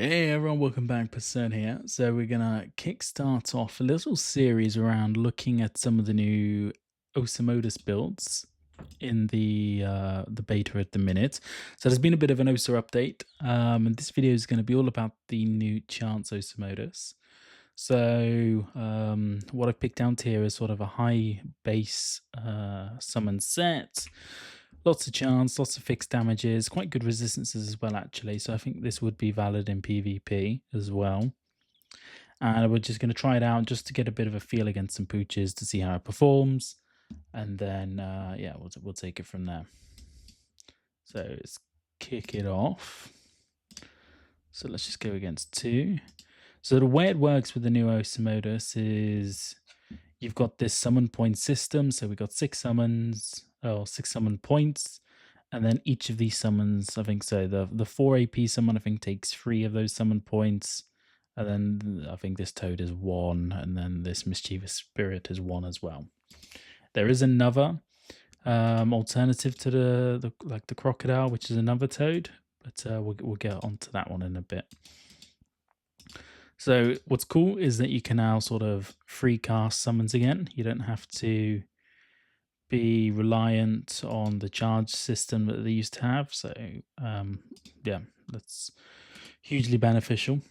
Hey everyone, welcome back. Percent here. So we're gonna kickstart off a little series around looking at some of the new Osamodas builds in the beta at the minute. So there's been a bit of an Osa update, and this video is going to be all about the new Chance Osamodas. So what I've picked out here is sort of a high base summon set. Lots of chance, lots of fixed damages, quite good resistances as well, actually. So I think this would be valid in PvP as well. And we're just going to try it out just to get a bit of a feel against some pooches to see how it performs. And then, yeah, we'll take it from there. So let's kick it off. So let's just go against 2. So the way it works with the new Osamodas is you've got this summon point system. So we've got 6 summons, or 6 summon points. And then each of these summons, I think so, the 4 AP summon, I think, takes 3 of those summon points. And then I think this toad is 1, and then this mischievous spirit is 1 as well. There is another alternative to the crocodile, which is another toad, but we'll get onto that one in a bit. So what's cool is that you can now sort of free cast summons again. You don't have to be reliant on the charge system that they used to have. So yeah, that's hugely beneficial.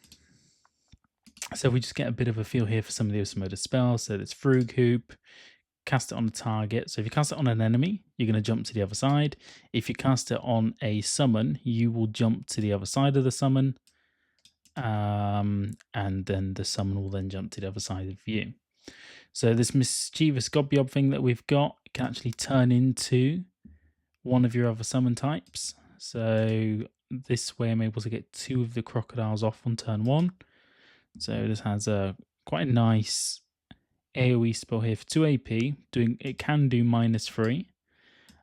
So we just get a bit of a feel here for some of the Osamoda spells. So it's Frug Hoop, cast it on a target. So if you cast it on an enemy, you're going to jump to the other side. If you cast it on a summon, you will jump to the other side of the summon. And then the summon will then jump to the other side of you. So this mischievous Gobyob thing that we've got can actually turn into one of your other summon types. So this way I'm able to get 2 of the crocodiles off on turn 1. So this has a quite a nice AoE spell here for 2 AP. It can do -3,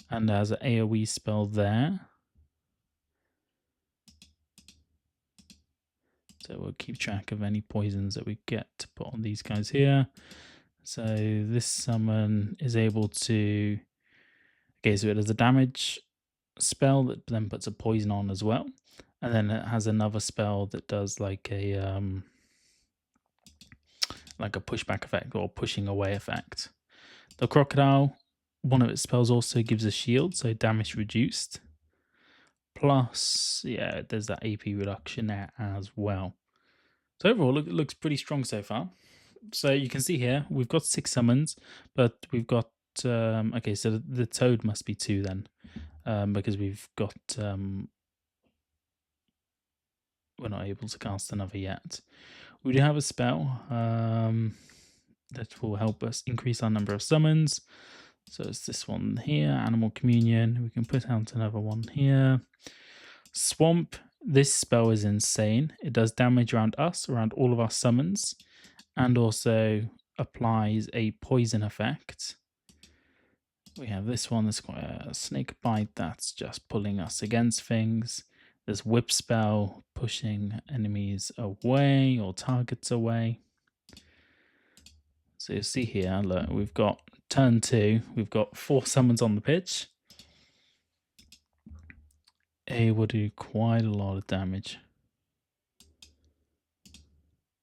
and there's an AoE spell there. So we'll keep track of any poisons that we get to put on these guys here. So this summon is able to... Okay, so it has a damage spell that then puts a poison on as well. And then it has another spell that does like a pushback effect or pushing away effect. The crocodile, one of its spells also gives a shield, so damage reduced. Plus, yeah, there's that AP reduction there as well. So overall, it looks pretty strong so far. So you can see here, we've got 6 summons, but we've got... okay, so the toad must be 2 then, because we've got... we're not able to cast another yet. We do have a spell that will help us increase our number of summons. So it's this one here, Animal Communion. We can put out another one here. Swamp. This spell is insane. It does damage around us, around all of our summons, and also applies a poison effect. We have this one that's quite a snake bite that's just pulling us against things. There's Whip Spell, pushing enemies away or targets away. So you see here, look, we've got turn 2, we've got 4 summons on the pitch. A will do quite a lot of damage.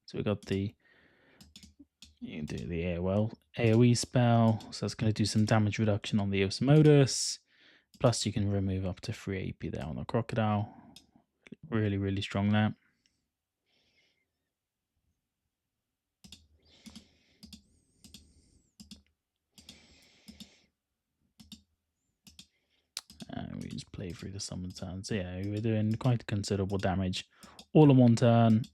So we've got you can do the AoE spell, so that's going to do some damage reduction on the Osamodas. Plus you can remove up to 3 AP there on the crocodile. Really, really strong there. We just play through the summon turn. So yeah, we're doing quite considerable damage all in one turn.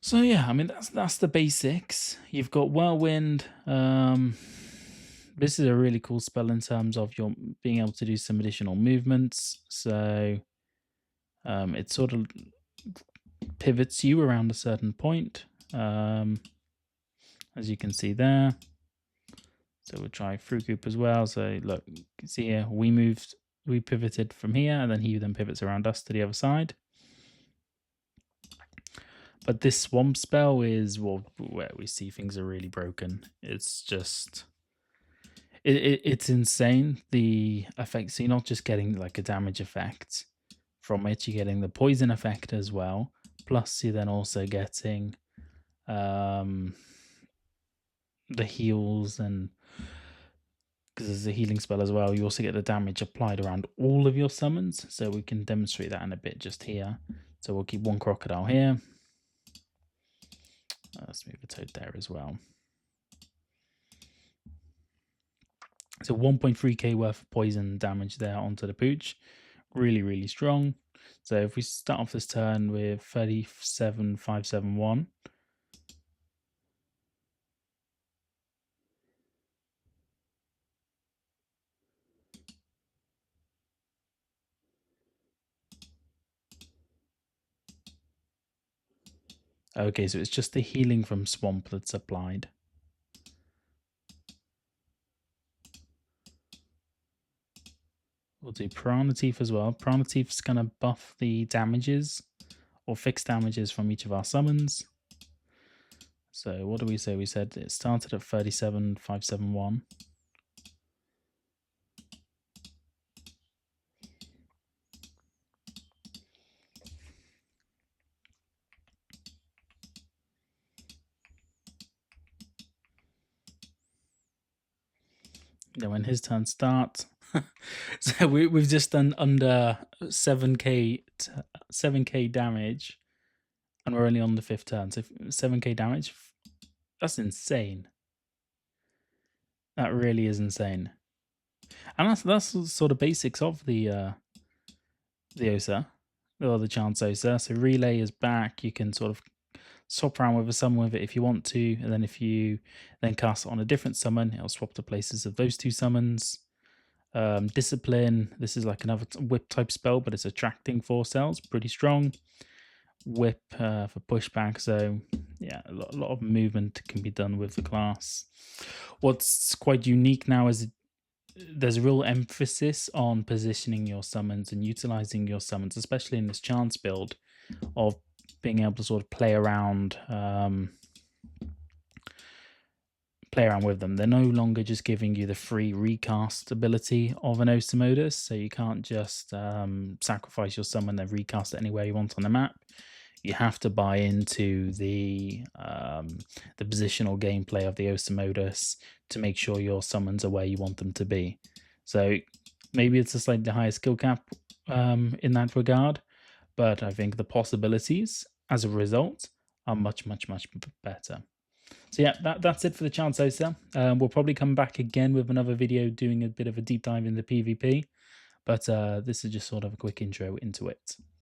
So yeah, I mean that's the basics. You've got Whirlwind. This is a really cool spell in terms of your being able to do some additional movements. So it sort of pivots you around a certain point, as you can see there. So we'll try Fruit Group as well. So look, you can see here we pivoted from here, and then he then pivots around us to the other side. But this swamp spell is where we see things are really broken. It's just... It's insane, the effects. So you're not just getting like a damage effect from it, you're getting the poison effect as well. Plus, you're then also getting um, the heals, and because there's a healing spell as well, you also get the damage applied around all of your summons. So we can demonstrate that in a bit just here. So we'll keep one crocodile here. Let's move a toad there as well. So 1.3k worth of poison damage there onto the pooch. Really, really strong. So if we start off this turn with 37,571. Okay, so it's just the healing from Swamp that's applied. We'll do Piranha Teeth as well. Piranha Teeth is going to buff the damages or fixed damages from each of our summons. So what do we say? We said it started at 37,571. Then when his turn starts, so we've just done under 7k damage, and we're only on the 5th turn. So 7k damage, that's insane. That really is insane. And that's sort of basics of the Osa, or the Chance Osa. So Relay is back. You can sort of swap around with a summon with it if you want to, and then if you then cast it on a different summon, it'll swap the places of those two summons. Discipline, this is like another whip type spell, but it's attracting 4 cells, pretty strong. Whip for pushback, so yeah, a lot of movement can be done with the class. What's quite unique now is there's a real emphasis on positioning your summons and utilizing your summons, especially in this chance build, of being able to sort of play around with them. They're no longer just giving you the free recast ability of an Osamodas, so you can't just sacrifice your summon and recast it anywhere you want on the map. You have to buy into the positional gameplay of the Osamodas to make sure your summons are where you want them to be. So maybe it's a slightly higher skill cap in that regard, but I think the possibilities as a result are much, much, much better. So yeah, that's it for the Chance Osa. We'll probably come back again with another video doing a bit of a deep dive into PvP, but this is just sort of a quick intro into it.